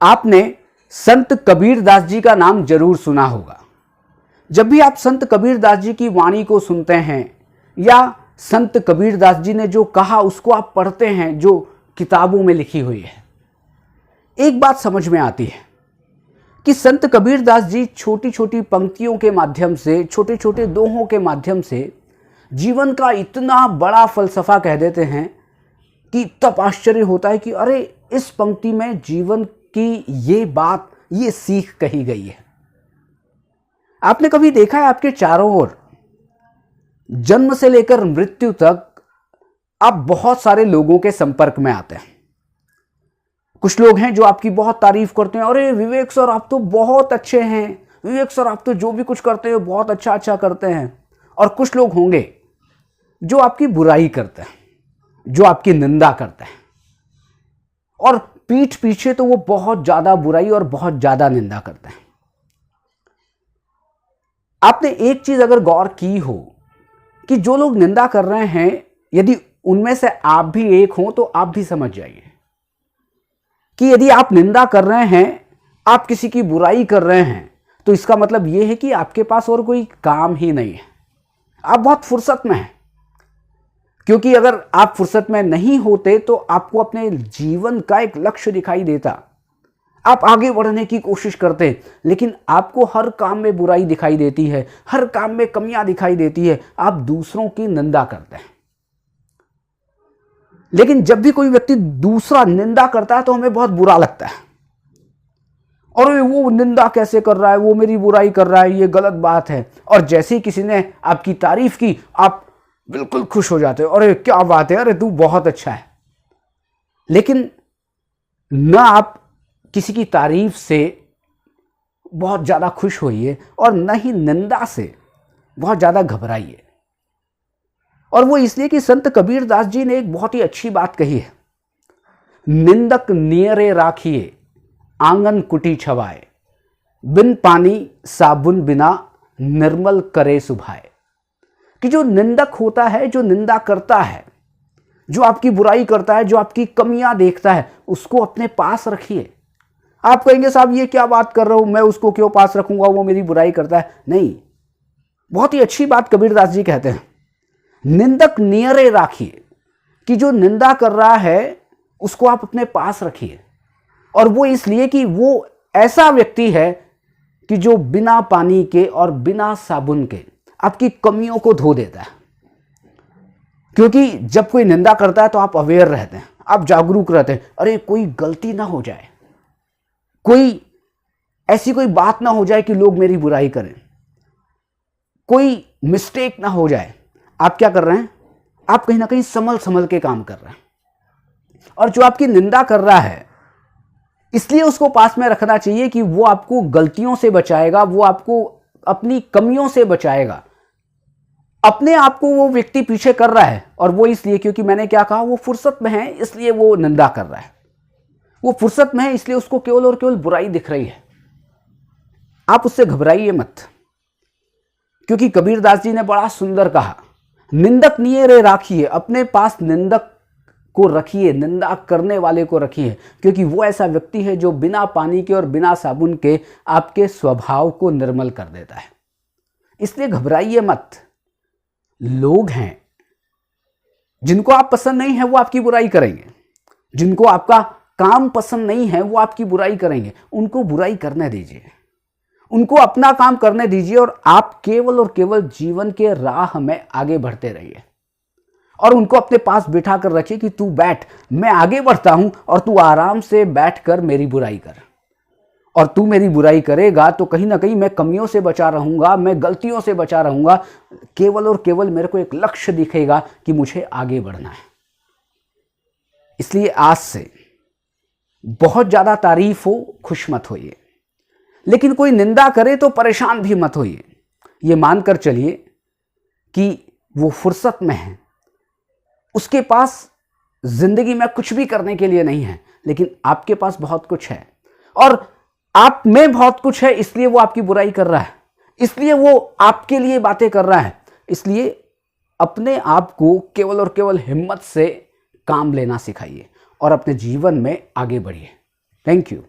आपने संत कबीरदास जी का नाम जरूर सुना होगा। जब भी आप संत कबीरदास जी की वाणी को सुनते हैं या संत कबीरदास जी ने जो कहा उसको आप पढ़ते हैं, जो किताबों में लिखी हुई है, एक बात समझ में आती है कि संत कबीरदास जी छोटी छोटी पंक्तियों के माध्यम से, छोटे छोटे दोहों के माध्यम से जीवन का इतना बड़ा फलसफा कह देते हैं कि तब आश्चर्य होता है कि अरे इस पंक्ति में जीवन की ये बात, ये सीख कही गई है। आपने कभी देखा है आपके चारों ओर जन्म से लेकर मृत्यु तक आप बहुत सारे लोगों के संपर्क में आते हैं। कुछ लोग हैं जो आपकी बहुत तारीफ करते हैं, अरे विवेक सर आप तो बहुत अच्छे हैं, विवेक सर आप तो जो भी कुछ करते हैं बहुत अच्छा अच्छा करते हैं। और कुछ लोग होंगे जो आपकी बुराई करते हैं, जो आपकी निंदा करते हैं, और पीठ पीछे तो वो बहुत ज्यादा बुराई और बहुत ज्यादा निंदा करते हैं। आपने एक चीज अगर गौर की हो कि जो लोग निंदा कर रहे हैं, यदि उनमें से आप भी एक हो तो आप भी समझ जाइए कि यदि आप निंदा कर रहे हैं, आप किसी की बुराई कर रहे हैं, तो इसका मतलब यह है कि आपके पास और कोई काम ही नहीं है, आप बहुत फुर्सत में हैं। क्योंकि अगर आप फुर्सत में नहीं होते तो आपको अपने जीवन का एक लक्ष्य दिखाई देता, आप आगे बढ़ने की कोशिश करते, लेकिन आपको हर काम में बुराई दिखाई देती है, हर काम में कमियां दिखाई देती है, आप दूसरों की निंदा करते हैं। लेकिन जब भी कोई व्यक्ति दूसरा निंदा करता है तो हमें बहुत बुरा लगता है, और वो निंदा कैसे कर रहा है, वो मेरी बुराई कर रहा है, ये गलत बात है। और जैसे ही किसी ने आपकी तारीफ की, आप बिल्कुल खुश हो जाते हो, अरे क्या बात है, अरे तू बहुत अच्छा है। लेकिन न आप किसी की तारीफ से बहुत ज्यादा खुश होइए और न ही निंदा से बहुत ज्यादा घबराइए। और वो इसलिए कि संत कबीरदास जी ने एक बहुत ही अच्छी बात कही है, निंदक नियरे राखिए आंगन कुटी छवाए, बिन पानी साबुन बिना निर्मल करे सुभाए। कि जो निंदक होता है, जो निंदा करता है, जो आपकी बुराई करता है, जो आपकी कमियां देखता है, उसको अपने पास रखिए। आप कहेंगे साहब ये क्या बात कर रहा हूं, मैं उसको क्यों पास रखूंगा, वो मेरी बुराई करता है। नहीं, बहुत ही अच्छी बात कबीरदास जी कहते हैं, निंदक नियरे राखिए, कि जो निंदा कर रहा है उसको आप अपने पास रखिए। और वो इसलिए कि वो ऐसा व्यक्ति है कि जो बिना पानी के और बिना साबुन के आपकी कमियों को धो देता है। क्योंकि जब कोई निंदा करता है तो आप अवेयर रहते हैं, आप जागरूक रहते हैं, अरे कोई गलती ना हो जाए, कोई ऐसी कोई बात ना हो जाए कि लोग मेरी बुराई करें, कोई मिस्टेक ना हो जाए। आप क्या कर रहे हैं, आप कहीं ना कहीं संभल संभल के काम कर रहे हैं। और जो आपकी निंदा कर रहा है, इसलिए उसको पास में रखना चाहिए कि वो आपको गलतियों से बचाएगा, वो आपको अपनी कमियों से बचाएगा। अपने आप को वो व्यक्ति पीछे कर रहा है, और वो इसलिए क्योंकि मैंने क्या कहा, वो फुर्सत में है इसलिए वो निंदा कर रहा है, वो फुर्सत में है इसलिए उसको केवल और केवल बुराई दिख रही है। आप उससे घबराइए मत, क्योंकि कबीरदास जी ने बड़ा सुंदर कहा, निंदक नियरे राखिए, अपने पास निंदक को रखिए, निंदा करने वाले को रखिए, क्योंकि वो ऐसा व्यक्ति है जो बिना पानी के और बिना साबुन के आपके स्वभाव को निर्मल कर देता है। इसलिए घबराइए मत। लोग हैं जिनको आप पसंद नहीं है वो आपकी बुराई करेंगे, जिनको आपका काम पसंद नहीं है वो आपकी बुराई करेंगे, उनको बुराई करने दीजिए, उनको अपना काम करने दीजिए, और आप केवल और केवल जीवन के राह में आगे बढ़ते रहिए। और उनको अपने पास बिठा कर रखिए कि तू बैठ, मैं आगे बढ़ता हूं और तू आराम से बैठकर मेरी बुराई कर। और तू मेरी बुराई करेगा तो कहीं ना कहीं मैं कमियों से बचा रहूंगा, मैं गलतियों से बचा रहूंगा। केवल और केवल मेरे को एक लक्ष्य दिखेगा कि मुझे आगे बढ़ना है। इसलिए आज से बहुत ज्यादा तारीफ हो, खुश मत होइए, लेकिन कोई निंदा करे तो परेशान भी मत होइए। ये मानकर चलिए कि वो फुर्सत में है, उसके पास जिंदगी में कुछ भी करने के लिए नहीं है, लेकिन आपके पास बहुत कुछ है, और आप में बहुत कुछ है, इसलिए वो आपकी बुराई कर रहा है, इसलिए वो आपके लिए बातें कर रहा है। इसलिए अपने आप को केवल और केवल हिम्मत से काम लेना सिखाइए और अपने जीवन में आगे बढ़िए। Thank you.